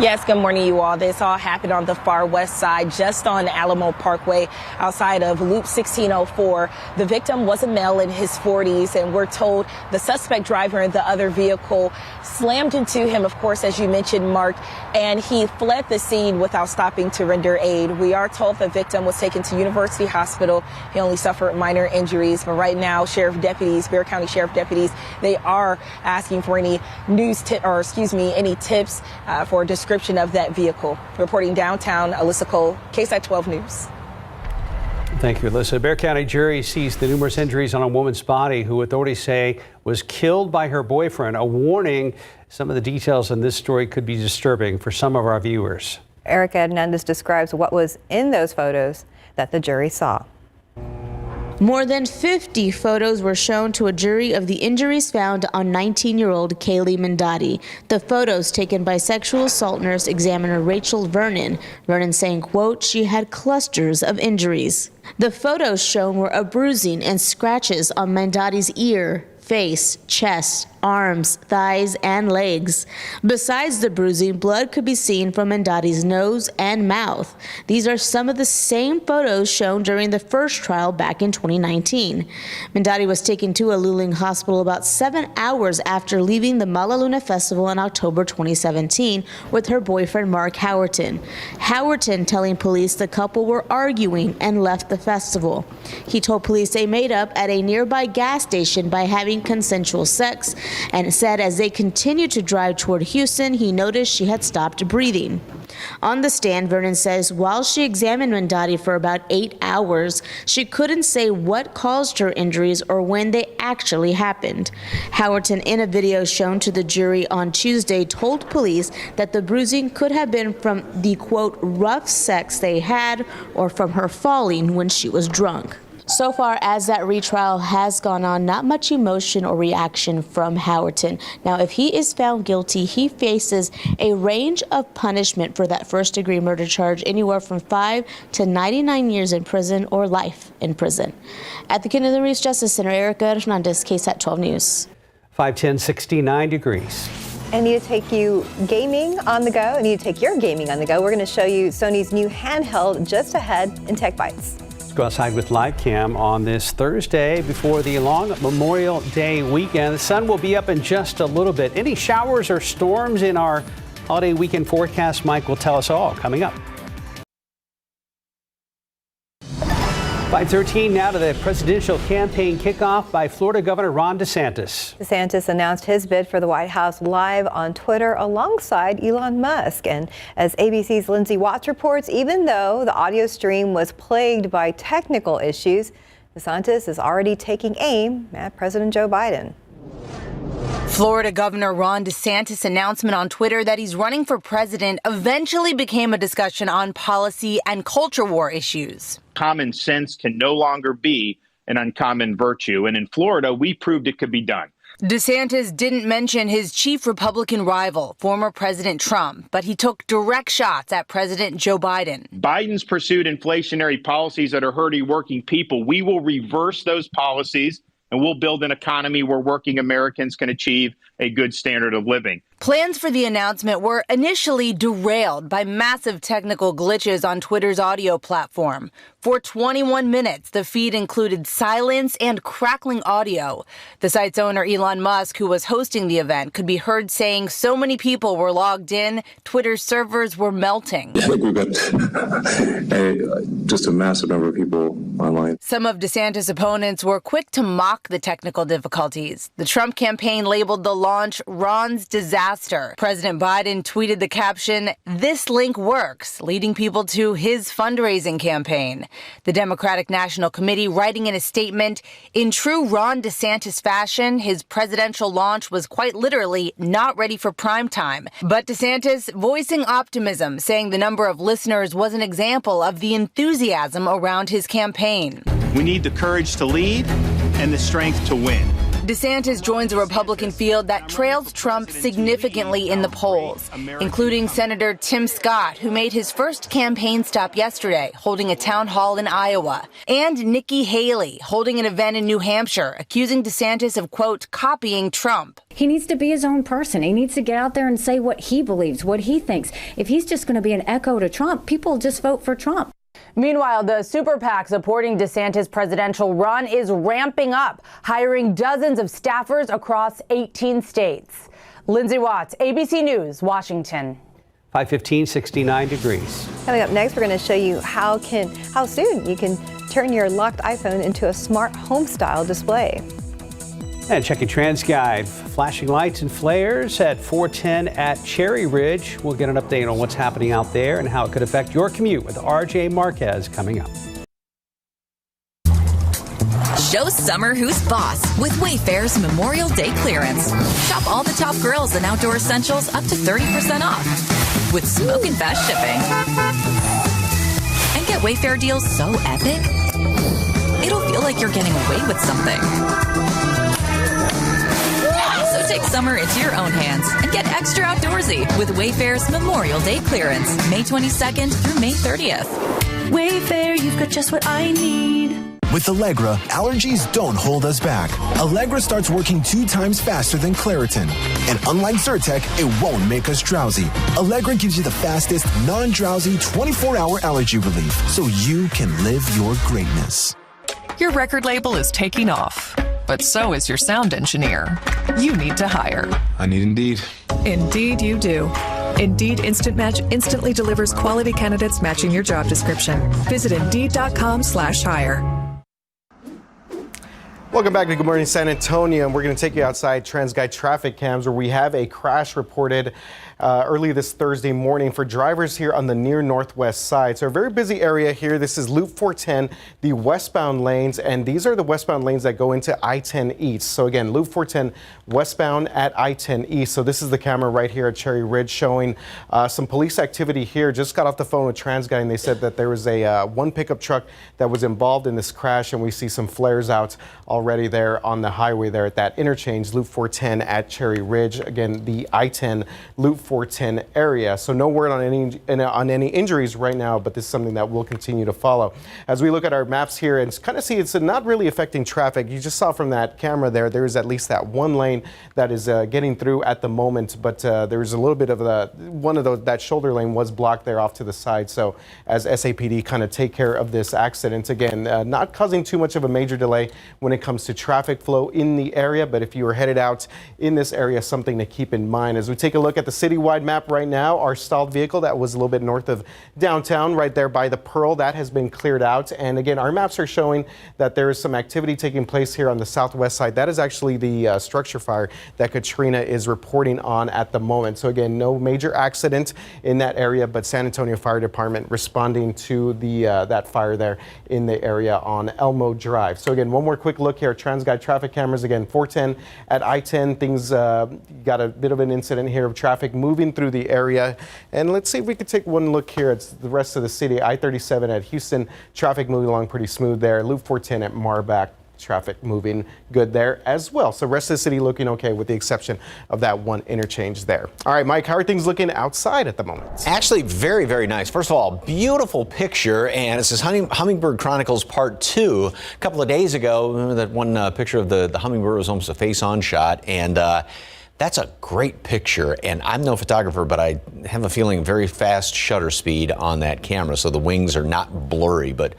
Yes, good morning, you all. This all happened on the far west side, just on Alamo Parkway, outside of Loop 1604. The victim was a male in his 40s, and we're told the suspect driver in the other vehicle slammed into him, of course, as you mentioned, Mark, and he fled the scene without stopping to render aid. We are told the victim was taken to University Hospital. He only suffered minor injuries, but right now, Bexar County Sheriff deputies, they are asking for any any tips for a description of that vehicle. Reporting downtown, Alyssa Cole, KSAT 12 News. Thank you, Alyssa. Bexar County jury sees the numerous injuries on a woman's body who authorities say was killed by her boyfriend. A warning, some of the details in this story could be disturbing for some of our viewers. Erica Hernandez describes what was in those photos that the jury saw. More than 50 photos were shown to a jury of the injuries found on 19-year-old Kaylee Mendati. The photos taken by sexual assault nurse examiner Rachel Vernon. Vernon saying, quote, she had clusters of injuries. The photos shown were a bruising and scratches on Mendati's ear, face, chest, arms, thighs, and legs. Besides the bruising, blood could be seen from Mendati's nose and mouth. These are some of the same photos shown during the first trial back in 2019. Mendati was taken to a Luling hospital about 7 hours after leaving the Malaluna Festival in October 2017 with her boyfriend Mark Howerton. Howerton telling police the couple were arguing and left the festival. He told police they made up at a nearby gas station by having consensual sex, and said as they continued to drive toward Houston, he noticed she had stopped breathing. On the stand, Vernon says while she examined Mendati for about 8 hours, she couldn't say what caused her injuries or when they actually happened. Howerton, in a video shown to the jury on Tuesday, told police that the bruising could have been from the, quote, rough sex they had or from her falling when she was drunk. So far as that retrial has gone on, not much emotion or reaction from Howerton. Now, if he is found guilty, he faces a range of punishment for that first-degree murder charge, anywhere from 5 to 99 years in prison or life in prison. At the Kennedy Reeves Justice Center, Erica Hernandez, KSAT 12 News. 510, 69 degrees. I need to take you gaming on the go. I need to take your gaming on the go. We're going to show you Sony's new handheld just ahead in Tech Bites. Go outside with live cam on this Thursday before the long Memorial Day weekend. The sun will be up in just a little bit. Any showers or storms in our holiday weekend forecast? Mike will tell us all coming up. 5:13 now to the presidential campaign kickoff by Florida Governor Ron DeSantis. DeSantis announced his bid for the White House live on Twitter alongside Elon Musk. And as ABC's Lindsay Watts reports, even though the audio stream was plagued by technical issues, DeSantis is already taking aim at President Joe Biden. Florida Governor Ron DeSantis' announcement on Twitter that he's running for president eventually became a discussion on policy and culture war issues. Common sense can no longer be an uncommon virtue, and in Florida, we proved it could be done. DeSantis didn't mention his chief Republican rival, former President Trump, but he took direct shots at President Joe Biden. Biden's pursued inflationary policies that are hurting working people. We will reverse those policies, and we'll build an economy where working Americans can achieve a good standard of living. Plans for the announcement were initially derailed by massive technical glitches on Twitter's audio platform. For 21 minutes, the feed included silence and crackling audio. The site's owner, Elon Musk, who was hosting the event, could be heard saying so many people were logged in, Twitter's servers were melting. I think we've got just a massive number of people online. Some of DeSantis' opponents were quick to mock the technical difficulties. The Trump campaign labeled the launch Ron's disaster. President Biden tweeted the caption, "This link works," leading people to his fundraising campaign. The Democratic National Committee writing in a statement, "In true Ron DeSantis fashion, his presidential launch was quite literally not ready for prime time." But DeSantis voicing optimism, saying the number of listeners was an example of the enthusiasm around his campaign. We need the courage to lead and the strength to win. DeSantis joins a Republican field that trails Trump significantly in the polls, including Senator Tim Scott, who made his first campaign stop yesterday, holding a town hall in Iowa, and Nikki Haley, holding an event in New Hampshire, accusing DeSantis of, quote, copying Trump. He needs to be his own person. He needs to get out there and say what he believes, what he thinks. If he's just going to be an echo to Trump, people just vote for Trump. Meanwhile, the super PAC supporting DeSantis' presidential run is ramping up, hiring dozens of staffers across 18 states. Lindsay Watts, ABC News, Washington. 5:15, 69 degrees. Coming up next, we're going to show you how soon you can turn your locked iPhone into a smart home style display. And checking TransGuide, flashing lights and flares at 410 at Cherry Ridge. We'll get an update on what's happening out there and how it could affect your commute with RJ Marquez coming up. Show summer who's boss with Wayfair's Memorial Day clearance. Shop all the top grills and outdoor essentials up to 30% off with smoke and fast shipping. And get Wayfair deals so epic, it'll feel like you're getting away with something. So take summer into your own hands and get extra outdoorsy with Wayfair's Memorial Day clearance, May 22nd through May 30th. Wayfair, you've got just what I need. With Allegra, allergies don't hold us back. Allegra starts working 2 times faster than Claritin. And unlike Zyrtec, it won't make us drowsy. Allegra gives you the fastest, non-drowsy 24-hour allergy relief so you can live your greatness. Your record label is taking off, but so is your sound engineer. You need to hire. I need Indeed. Indeed you do. Indeed Instant Match instantly delivers quality candidates matching your job description. Visit Indeed.com/hire. Welcome back to Good Morning San Antonio, and we're going to take you outside TransGuide traffic cams where we have a crash reported early this Thursday morning for drivers here on the near northwest side. So a very busy area here. This is Loop 410, the westbound lanes, and these are the westbound lanes that go into I-10 East. So again, Loop 410 westbound at I-10 East. So this is the camera right here at Cherry Ridge showing some police activity here. Just got off the phone with TransGuide, and they said that there was a one pickup truck that was involved in this crash, and we see some flares out already there on the highway there at that interchange, Loop 410 at Cherry Ridge. Again, the I-10 Loop 410 area. So no word on any injuries right now, but this is something that we'll continue to follow. As we look at our maps here and kind of see it's not really affecting traffic. You just saw from that camera there is at least that one lane that is getting through at the moment, but there's a little bit of that shoulder lane was blocked there off to the side. So as SAPD kind of take care of this accident, again, not causing too much of a major delay when it comes to traffic flow in the area, but if you are headed out in this area, something to keep in mind. As we take a look at the citywide map right now, our stalled vehicle that was a little bit north of downtown right there by the Pearl, that has been cleared out. And again, our maps are showing that there is some activity taking place here on the southwest side. That is actually the structure fire that Katrina is reporting on at the moment. So again, no major accident in that area, but San Antonio Fire Department responding to that fire there in the area on Elmo Drive. So again, one more quick look here. TransGuide traffic cameras, again, 410 at I-10. Things got a bit of an incident here of traffic moving through the area. And let's see if we could take one look here at the rest of the city. I-37 at Houston, traffic moving along pretty smooth there. Loop 410 at Marback, traffic moving good there as well. So rest of the city looking okay with the exception of that one interchange there. All right, Mike, how are things looking outside at the moment? Actually, very, very nice. First of all, beautiful picture, and this is Hummingbird Chronicles Part 2. A couple of days ago, remember that one picture of the hummingbird was almost a face-on shot, and that's a great picture, and I'm no photographer, but I have a feeling very fast shutter speed on that camera, so the wings are not blurry, but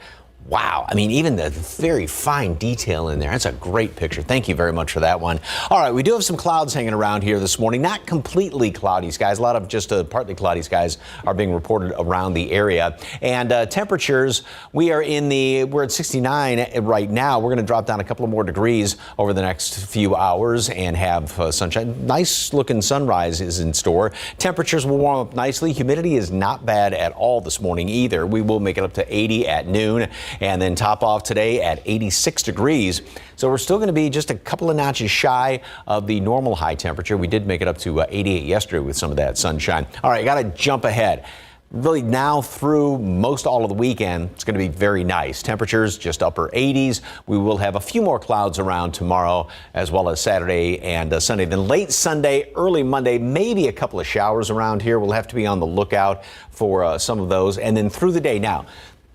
wow. I mean, even the very fine detail in there. That's a great picture. Thank you very much for that one. All right, we do have some clouds hanging around here this morning. Not completely cloudy skies. A lot of just partly cloudy skies are being reported around the area. And temperatures, we're at 69 right now. We're going to drop down a couple of more degrees over the next few hours and have sunshine. Nice looking sunrise is in store. Temperatures will warm up nicely. Humidity is not bad at all this morning either. We will make it up to 80 at noon, and then top off today at 86 degrees. So we're still going to be just a couple of notches shy of the normal high temperature. We did make it up to 88 yesterday with some of that sunshine. All right, got to jump ahead. Really now through most all of the weekend, it's going to be very nice. Temperatures just upper 80s. We will have a few more clouds around tomorrow as well as Saturday and Sunday. Then late Sunday, early Monday, maybe a couple of showers around here. We'll have to be on the lookout for some of those. And then through the day now,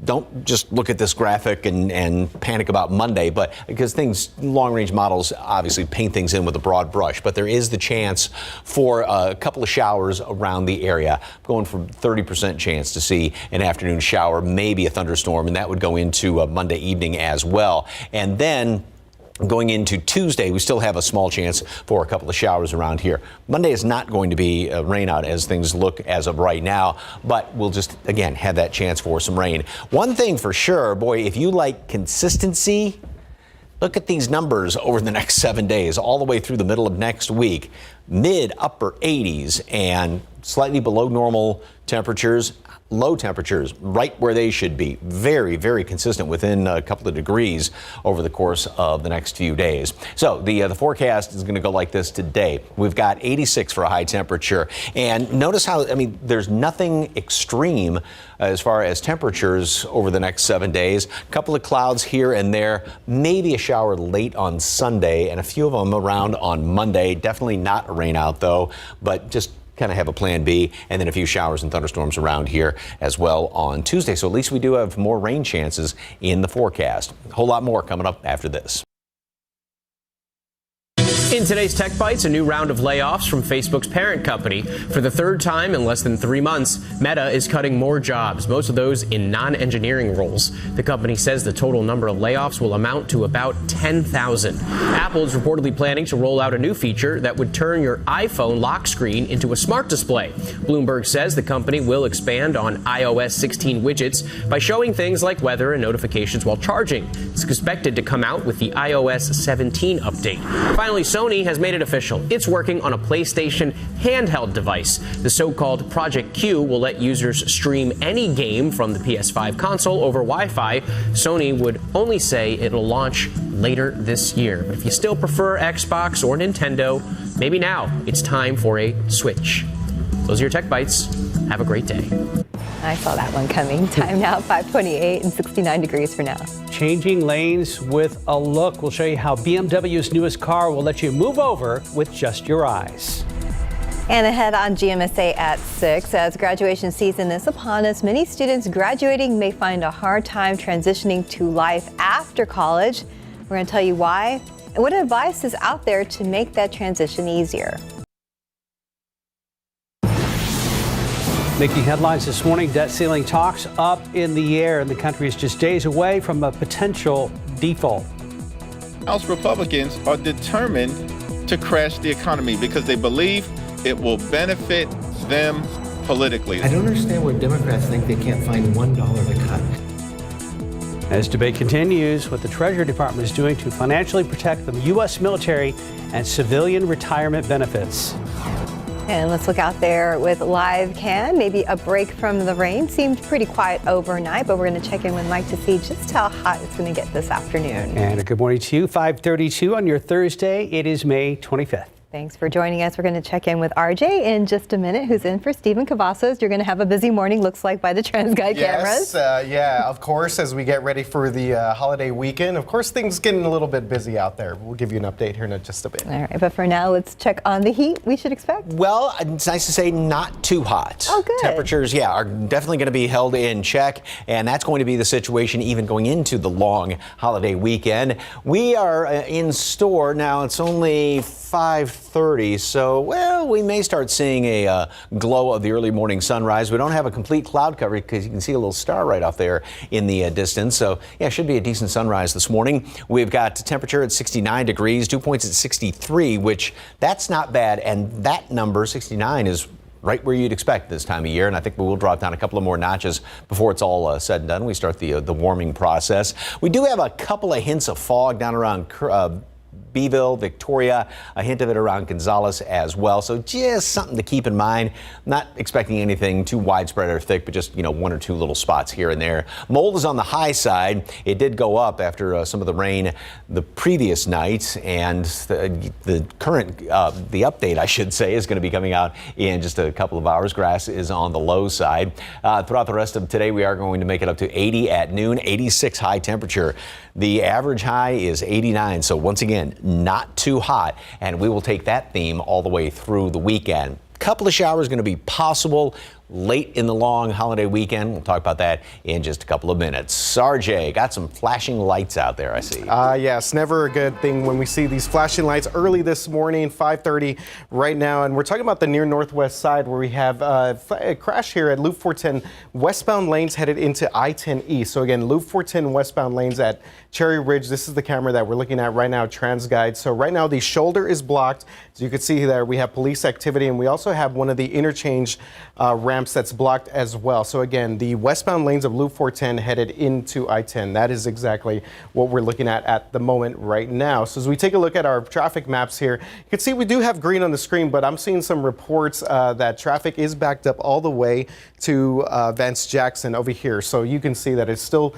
don't just look at this graphic and panic about Monday, but because long-range models obviously paint things in with a broad brush, but there is the chance for a couple of showers around the area. Going from 30% chance to see an afternoon shower, maybe a thunderstorm, and that would go into Monday evening as well. And then going into Tuesday, we still have a small chance for a couple of showers around here. Monday is not going to be rain out as things look as of right now, but we'll just, again, have that chance for some rain. One thing for sure, boy, if you like consistency, look at these numbers over the next 7 days, all the way through the middle of next week. Mid-upper 80s and slightly below normal temperatures. Low temperatures right where they should be. Very, very consistent within a couple of degrees over the course of the next few days. So the forecast is going to go like this today. We've got 86 for a high temperature. And notice how, I mean, there's nothing extreme as far as temperatures over the next 7 days. A couple of clouds here and there, maybe a shower late on Sunday and a few of them around on Monday. Definitely not a rain out though, but just kind of have a plan B, and then a few showers and thunderstorms around here as well on Tuesday. So at least we do have more rain chances in the forecast. A whole lot more coming up after this. In today's Tech Bites, a new round of layoffs from Facebook's parent company. For the third time in less than 3 months, Meta is cutting more jobs, most of those in non-engineering roles. The company says the total number of layoffs will amount to about 10,000. Apple is reportedly planning to roll out a new feature that would turn your iPhone lock screen into a smart display. Bloomberg says the company will expand on iOS 16 widgets by showing things like weather and notifications while charging. It's expected to come out with the iOS 17 update. Finally, Sony has made it official. It's working on a PlayStation handheld device. The so-called Project Q will let users stream any game from the PS5 console over Wi-Fi. Sony would only say it'll launch later this year. But if you still prefer Xbox or Nintendo, maybe now it's time for a Switch. Those are your Tech Bites. Have a great day. I saw that one coming. Time now, 5:28 and 69 degrees for now. Changing lanes with a look. We'll show you how BMW's newest car will let you move over with just your eyes. And ahead on GMSA at 6, as graduation season is upon us, many students graduating may find a hard time transitioning to life after college. We're going to tell you why and what advice is out there to make that transition easier. Making headlines this morning, debt ceiling talks up in the air, and the country is just days away from a potential default. House Republicans are determined to crash the economy because they believe it will benefit them politically. I don't understand where Democrats think they can't find $1 to cut. As debate continues, what the Treasury Department is doing to financially protect the U.S. military and civilian retirement benefits. And let's look out there with live cam. Maybe a break from the rain. Seemed pretty quiet overnight, but we're going to check in with Mike to see just how hot it's going to get this afternoon. And a good morning to you. 5:32 on your Thursday. It is May 25th. Thanks for joining us. We're going to check in with RJ in just a minute, who's in for Stephen Cavazos. You're going to have a busy morning, looks like, by the TransGuide cameras. Yeah, of course, as we get ready for the holiday weekend. Of course, things getting a little bit busy out there. We'll give you an update here in just a bit. All right, but for now, let's check on the heat we should expect. Well, it's nice to say not too hot. Oh, good. Temperatures, are definitely going to be held in check, and that's going to be the situation even going into the long holiday weekend. We are in store now. It's only 5:30, so we may start seeing a glow of the early morning sunrise. We don't have a complete cloud cover because you can see a little star right off there in the distance. So yeah, should be a decent sunrise this morning. We've got temperature at 69 degrees, dew points at 63, which that's not bad. And that number, 69, is right where you'd expect this time of year. And I think we will drop down a couple of more notches before it's all said and done. We start the warming process. We do have a couple of hints of fog down around Beeville, Victoria, a hint of it around Gonzales as well. So just something to keep in mind. Not expecting anything too widespread or thick, but just, one or two little spots here and there. Mold is on the high side. It did go up after some of the rain the previous night, and the current, the update, I should say, is going to be coming out in just a couple of hours. Grass is on the low side. Throughout the rest of today, we are going to make it up to 80 at noon, 86 high temperature. The average high is 89. So once again, not too hot, and we will take that theme all the way through the weekend. Couple of showers going to be possible late in the long holiday weekend. We'll talk about that in just a couple of minutes. RJ, got some flashing lights out there, I see. Yes, never a good thing when we see these flashing lights early this morning, 5:30 right now. And we're talking about the near northwest side where we have a crash here at Loop 410 westbound lanes headed into I-10 East. So again, Loop 410 westbound lanes at Cherry Ridge. This is the camera that we're looking at right now, TransGuide. So right now the shoulder is blocked. As you can see there, we have police activity, and we also have one of the interchange ramps that's blocked as well. So again, the westbound lanes of Loop 410 headed into I-10. That is exactly what we're looking at the moment right now. So as we take a look at our traffic maps here, you can see we do have green on the screen, but I'm seeing some reports that traffic is backed up all the way to Vance Jackson over here. So you can see that it still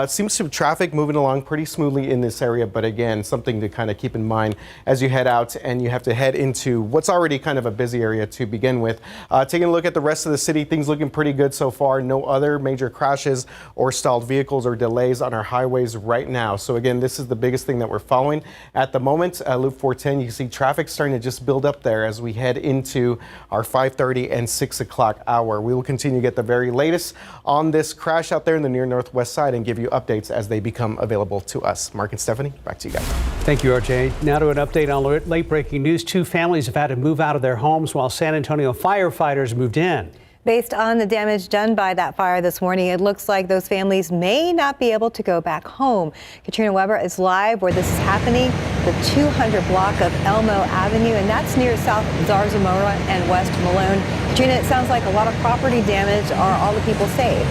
seems to be traffic moving along pretty smoothly in this area. But again, something to kind of keep in mind as you head out and you have to head into what's already kind of a busy area to begin with. Taking a look at the rest of the city, things looking pretty good so far. No other major crashes or stalled vehicles or delays on our highways right now. So again, this is the biggest thing that we're following at the moment. Loop 410, you can see traffic starting to just build up there as we head into our 5:30 and 6 o'clock hour. We will continue to get the very latest on this crash out there in the near northwest side and give you updates as they become available to us. Mark and Stephanie, back to you guys. Thank you, RJ. Now to an update on late-breaking news. 2 families have had to move out of their homes while San Antonio firefighters moved in. Based on the damage done by that fire this morning, it looks like those families may not be able to go back home. Katrina Weber is live where this is happening, the 200 block of Elmo Avenue, and that's near South Zarzamora and West Malone. Katrina, it sounds like a lot of property damage. Are all the people safe?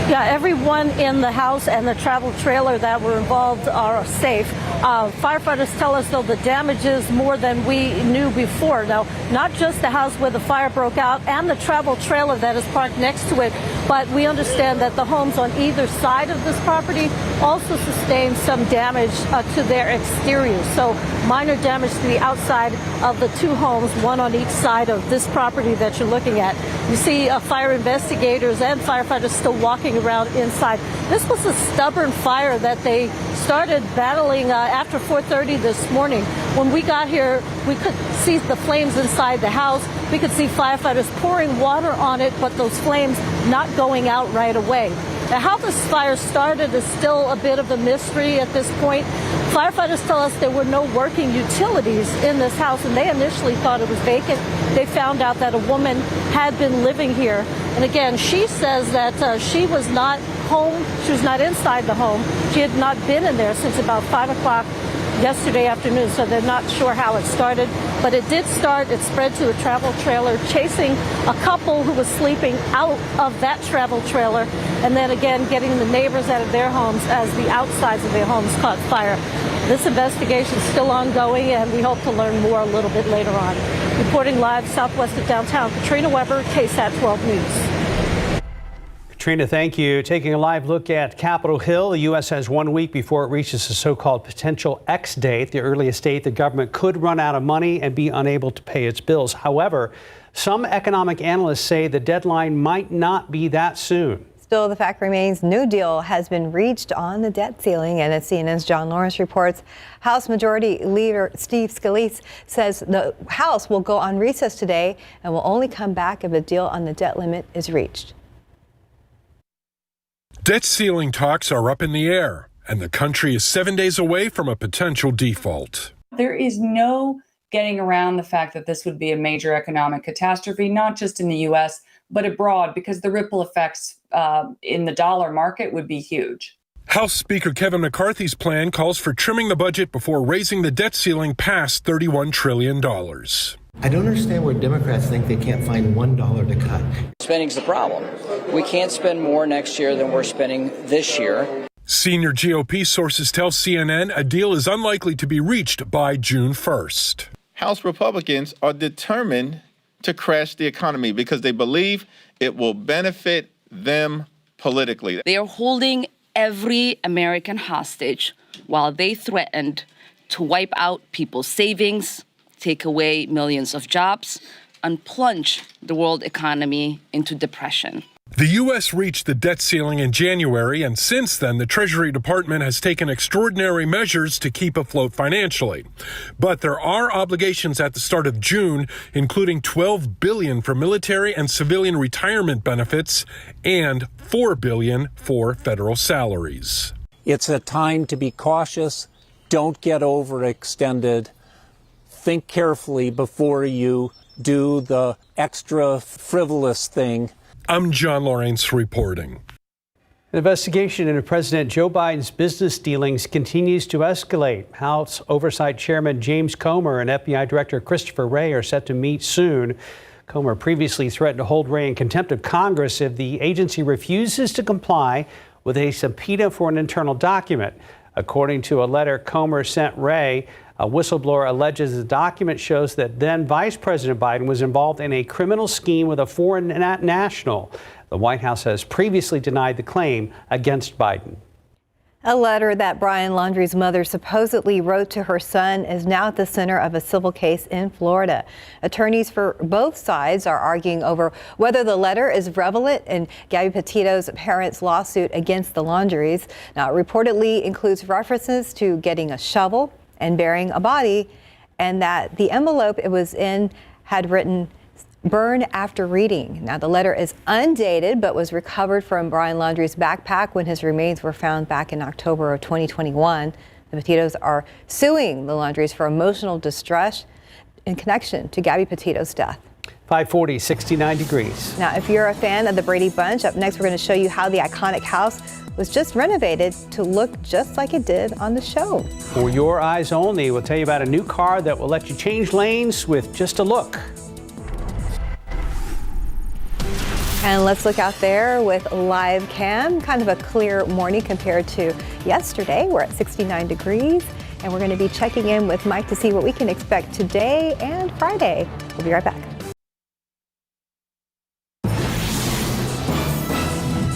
Yeah, everyone in the house and the travel trailer that were involved are safe. Firefighters tell us, though, the damage is more than we knew before. Now, not just the house where the fire broke out and the travel trailer that is parked next to it, but we understand that the homes on either side of this property also sustained some damage to their exterior. So minor damage to the outside of the 2 homes, one on each side of this property that you're looking at. You see fire investigators and firefighters still walking around inside. This was a stubborn fire that they started battling after 4:30 this morning. When we got here, we could see the flames inside the house. We could see firefighters pouring water on it, but those flames not going out right away. Now, how this fire started is still a bit of a mystery at this point. Firefighters tell us there were no working utilities in this house, and they initially thought it was vacant. They found out that a woman had been living here. And again, she says that she was not home. She was not inside the home. She had not been in there since about 5 o'clock yesterday afternoon, so they're not sure how it started. But it did start. It spread to a travel trailer, chasing a couple who was sleeping out of that travel trailer, and then again getting the neighbors out of their homes as the outsides of their homes caught fire. This investigation is still ongoing, and we hope to learn more a little bit later on. Reporting live southwest of downtown, Katrina Weber, KSAT 12 News. Katrina, thank you. Taking a live look at Capitol Hill, the U.S. has 1 week before it reaches the so-called potential X date, the earliest date the government could run out of money and be unable to pay its bills. However, some economic analysts say the deadline might not be that soon. Still, the fact remains no deal has been reached on the debt ceiling. And as CNN's John Lawrence reports, House Majority Leader Steve Scalise says the House will go on recess today and will only come back if a deal on the debt limit is reached. Debt ceiling talks are up in the air, and the country is 7 days away from a potential default. There is no getting around the fact that this would be a major economic catastrophe, not just in the U.S., but abroad, because the ripple effects in the dollar market would be huge. House Speaker Kevin McCarthy's plan calls for trimming the budget before raising the debt ceiling past $31 trillion. I don't understand where Democrats think they can't find $1 to cut. Spending's the problem. We can't spend more next year than we're spending this year. Senior GOP sources tell CNN a deal is unlikely to be reached by June 1st. House Republicans are determined to crash the economy because they believe it will benefit them politically. They are holding every American hostage while they threatened to wipe out people's savings, take away millions of jobs, and plunge the world economy into depression. The U.S. reached the debt ceiling in January, and since then, the Treasury Department has taken extraordinary measures to keep afloat financially. But there are obligations at the start of June, including $12 billion for military and civilian retirement benefits and $4 billion for federal salaries. It's a time to be cautious. Don't get overextended. Think carefully before you do the extra frivolous thing. I'm John Lawrence reporting. The investigation into President Joe Biden's business dealings continues to escalate. House Oversight Chairman James Comer and FBI Director Christopher Wray are set to meet soon. Comer previously threatened to hold Wray in contempt of Congress if the agency refuses to comply with a subpoena for an internal document. According to a letter Comer sent Wray, a whistleblower alleges the document shows that then Vice President Biden was involved in a criminal scheme with a foreign national. The White House has previously denied the claim against Biden. A letter that Brian Laundrie's mother supposedly wrote to her son is now at the center of a civil case in Florida. Attorneys for both sides are arguing over whether the letter is relevant in Gabby Petito's parents' lawsuit against the Laundries. Now, it reportedly includes references to getting a shovel and burying a body, and that the envelope it was in had written burn after reading. Now, the letter is undated, but was recovered from Brian Laundrie's backpack when his remains were found back in October of 2021. The Petitos are suing the Laundries for emotional distress in connection to Gabby Petito's death. 540, 69 degrees. Now, if you're a fan of the Brady Bunch, up next we're going to show you how the iconic house was just renovated to look just like it did on the show. For your eyes only, we'll tell you about a new car that will let you change lanes with just a look. And let's look out there with live cam. Kind of a clear morning compared to yesterday. We're at 69 degrees, and we're going to be checking in with Mike to see what we can expect today and Friday. We'll be right back.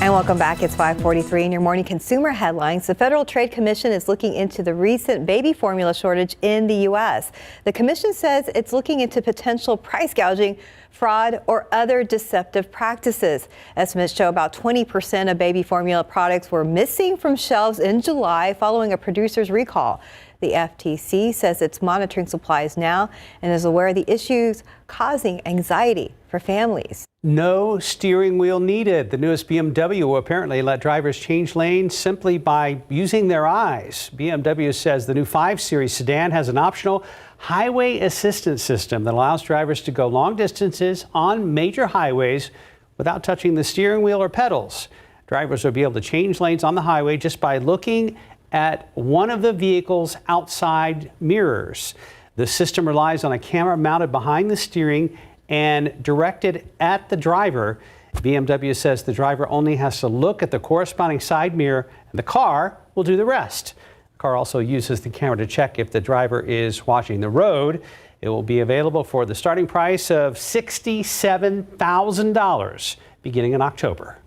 And welcome back. It's 5:43 in your morning consumer headlines. The Federal Trade Commission is looking into the recent baby formula shortage in the U.S. The commission says it's looking into potential price gouging, fraud, or other deceptive practices. Estimates show about 20% of baby formula products were missing from shelves in July following a producer's recall. The FTC says it's monitoring supplies now and is aware of the issues causing anxiety for families. No steering wheel needed. The newest BMW will apparently let drivers change lanes simply by using their eyes. BMW says the new 5 Series sedan has an optional highway assistance system that allows drivers to go long distances on major highways without touching the steering wheel or pedals. Drivers will be able to change lanes on the highway just by looking at one of the vehicle's outside mirrors. The system relies on a camera mounted behind the steering and directed at the driver. BMW says the driver only has to look at the corresponding side mirror and the car will do the rest. The car also uses the camera to check if the driver is watching the road. It will be available for the starting price of $67,000 beginning in October.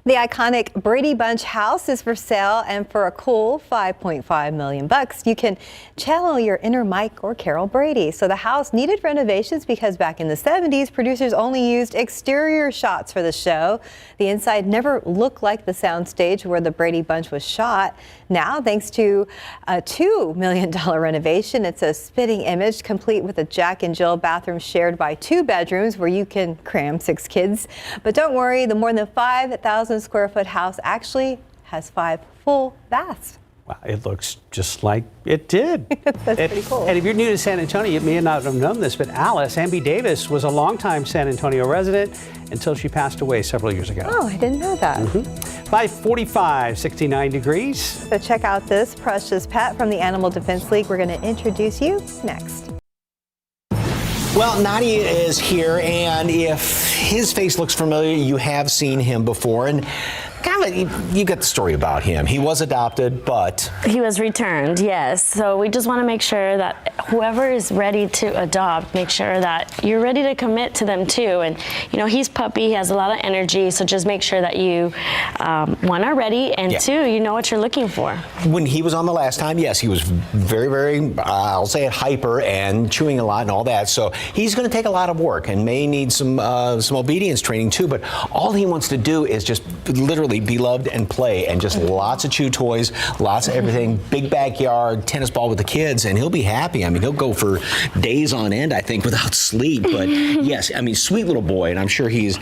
The iconic Brady Bunch house is for sale, and for a cool $5.5 million, you can channel your inner Mike or Carol Brady. So the house needed renovations because back in the 70s, producers only used exterior shots for the show. The inside never looked like the soundstage where the Brady Bunch was shot. Now, thanks to a $2 million renovation, it's a spitting image complete with a Jack and Jill bathroom shared by 2 bedrooms where you can cram 6 kids. But don't worry, the more than 5,000 square foot house actually has 5 full baths. Wow, it looks just like it did. That's pretty cool. And if you're new to San Antonio, you may not have known this, but Alice Amby Davis was a longtime San Antonio resident until she passed away several years ago. Oh, I didn't know that. 545, 69 degrees. So check out this precious pet from the Animal Defense League. We're going to introduce you next. Well, Nadia is here, and if his face looks familiar, you have seen him before. And kind of, you get the story about him. He was adopted, but he was returned, yes. So we just want to make sure that whoever is ready to adopt, make sure that you're ready to commit to them too. And you know, he's puppy, he has a lot of energy, so just make sure that you, one, are ready, and two, you know what you're looking for. When he was on the last time, yes, he was very, very, I'll say it, hyper and chewing a lot and all that. So he's going to take a lot of work and may need some obedience training too. But all he wants to do is just literally be loved and play, and just lots of chew toys, lots of everything, big backyard, tennis ball with the kids, and he'll be happy. I mean, he'll go for days on end, I think, without sleep. But yes, I mean, sweet little boy, and I'm sure he's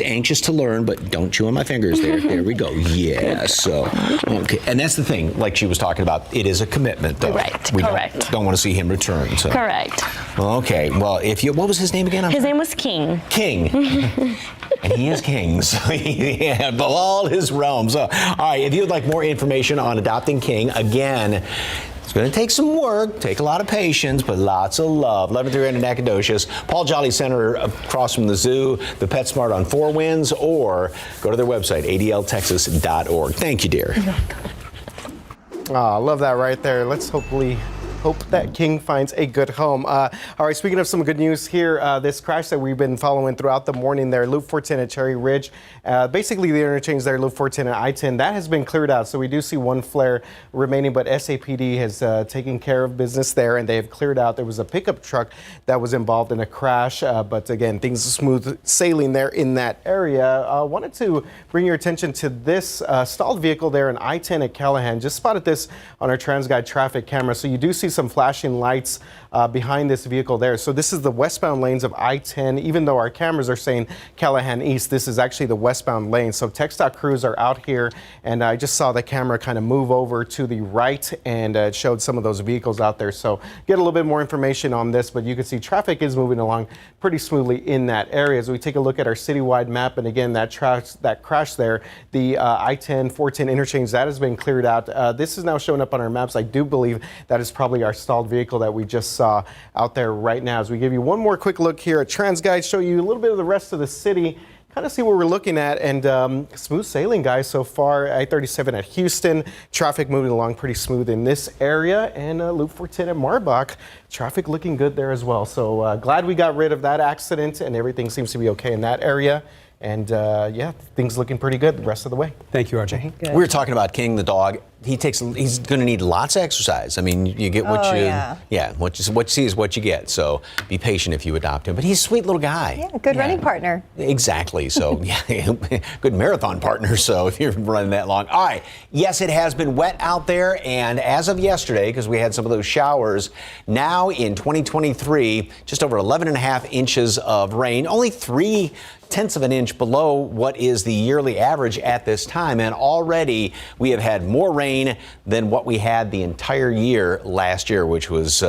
anxious to learn, but don't chew on my fingers there. There we go. Yeah, so, okay. And that's the thing, like she was talking about, it is a commitment, though. Right, correct. Don't want to see him return. So. Correct. Okay, well, what was his name again? His name was King. King. And he is king, so he had all his realms. So, all right, if you would like more information on adopting King, again, it's going to take some work, take a lot of patience, but lots of love. 11-300 Nacogdoches, Paul Jolly Center across from the zoo, the PetSmart on Four Winds, or go to their website, adltexas.org. Thank you, dear. I love that right there. Let's hope that King finds a good home. All right, speaking of some good news here, this crash that we've been following throughout the morning there, Loop 410 at Cherry Ridge, basically the interchange there, Loop 410 and I-10, that has been cleared out. So we do see one flare remaining, but SAPD has taken care of business there, and they have cleared out. There was a pickup truck that was involved in a crash, but again, things are smooth sailing there in that area. Wanted to bring your attention to this stalled vehicle there in I-10 at Callahan. Just spotted this on our TransGuide traffic camera. So you do see some flashing lights behind this vehicle there. So this is the westbound lanes of I-10. Even though our cameras are saying Callahan East, this is actually the westbound lane. So TxDOT crews are out here, and I just saw the camera kind of move over to the right, and it showed some of those vehicles out there. So get a little bit more information on this, but you can see traffic is moving along pretty smoothly in that area. As we take a look at our citywide map, and again, that crash there, the I-10, 410 interchange, that has been cleared out. This is now showing up on our maps. I do believe that is probably our stalled vehicle that we just saw out there right now. As we give you one more quick look here at TransGuide, show you a little bit of the rest of the city, kind of see what we're looking at, and smooth sailing, guys, so far. I-37 at Houston, traffic moving along pretty smooth in this area, and Loop 410 at Marbach, traffic looking good there as well. So glad we got rid of that accident, and everything seems to be okay in that area. And yeah, things looking pretty good the rest of the way. Thank you, RJ. We were talking about King the dog. He's going to need lots of exercise. I mean, you get what what you see is what you get. So be patient if you adopt him. But he's a sweet little guy. Yeah, good running partner. Exactly. So yeah, good marathon partner. So if you're running that long. All right. Yes, it has been wet out there, and as of yesterday, because we had some of those showers, now in 2023, just over 11.5 inches of rain. Only 0.3 of an inch below what is the yearly average at this time, and already we have had more rain than what we had the entire year last year, which was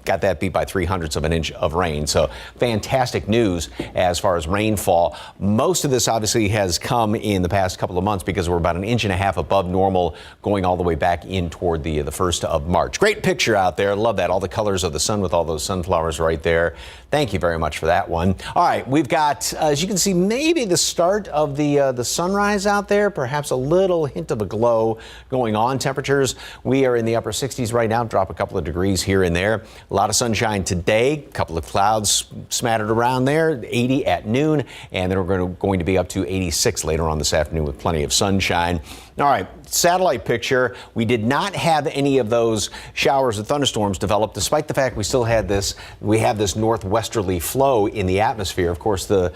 got that beat by 0.03 of an inch of rain. So fantastic news as far as rainfall. Most of this obviously has come in the past couple of months because we're about 1.5 inches above normal going all the way back in toward the 1st of March. Great picture out there. Love that. All the colors of the sun with all those sunflowers right there. Thank you very much for that one. All right, we've got, as you can see, maybe the start of the sunrise out there, perhaps a little hint of a glow going on. Temperatures, we are in the upper 60s right now, drop a couple of degrees here and there. A lot of sunshine today, a couple of clouds smattered around there, 80 at noon, and then we're going to be up to 86 later on this afternoon with plenty of sunshine. All right, satellite picture. We did not have any of those showers and thunderstorms develop, despite the fact we have this northwesterly flow in the atmosphere. Of course, the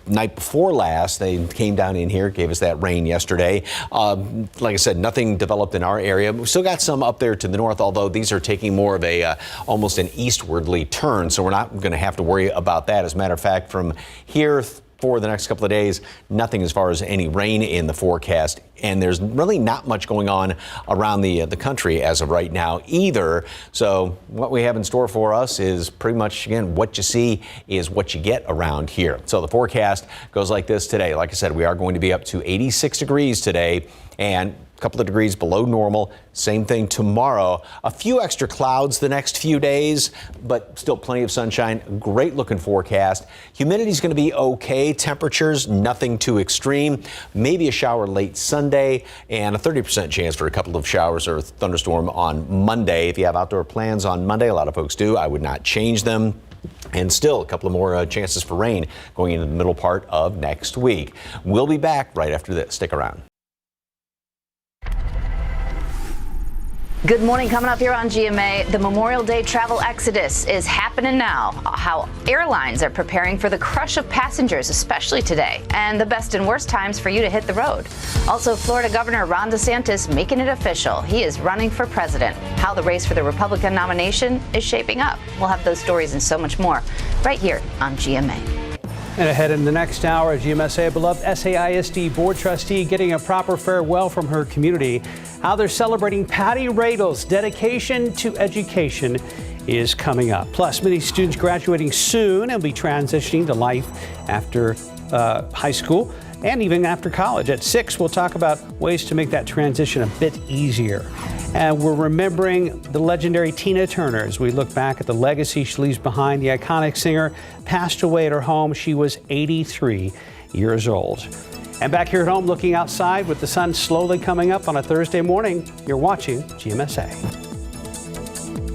night before last, they came down in here, gave us that rain yesterday. Like I said, nothing developed in our area. We still got some up there to the north, although these are taking more of a almost an eastwardly turn, so we're not going to have to worry about that. As a matter of fact, from here for the next couple of days, nothing as far as any rain in the forecast, and there's really not much going on around the country as of right now either. So what we have in store for us is pretty much, again, what you see is what you get around here. So the forecast goes like this today. Like I said, we are going to be up to 86 degrees today, and a couple of degrees below normal. Same thing tomorrow. A few extra clouds the next few days, but still plenty of sunshine. Great looking forecast. Humidity is going to be okay. Temperatures, nothing too extreme. Maybe a shower late Sunday, and a 30% chance for a couple of showers or thunderstorm on Monday. If you have outdoor plans on Monday, a lot of folks do. I would not change them. And still a couple of more chances for rain going into the middle part of next week. We'll be back right after this. Stick around. Good morning. Coming up here on GMA, the Memorial Day travel exodus is happening now. How airlines are preparing for the crush of passengers, especially today, and the best and worst times for you to hit the road. Also, Florida Governor Ron DeSantis making it official. He is running for president. How the race for the Republican nomination is shaping up. We'll have those stories and so much more right here on GMA. And ahead in the next hour, GMSA beloved SAISD board trustee getting a proper farewell from her community. How they're celebrating Patty Radle's dedication to education is coming up. Plus, many students graduating soon and will be transitioning to life after high school and even after college. At 6, we'll talk about ways to make that transition a bit easier. And we're remembering the legendary Tina Turner as we look back at the legacy she leaves behind. The iconic singer passed away at her home. She was 83 years old. And back here at home, looking outside with the sun slowly coming up on a Thursday morning, you're watching GMSA.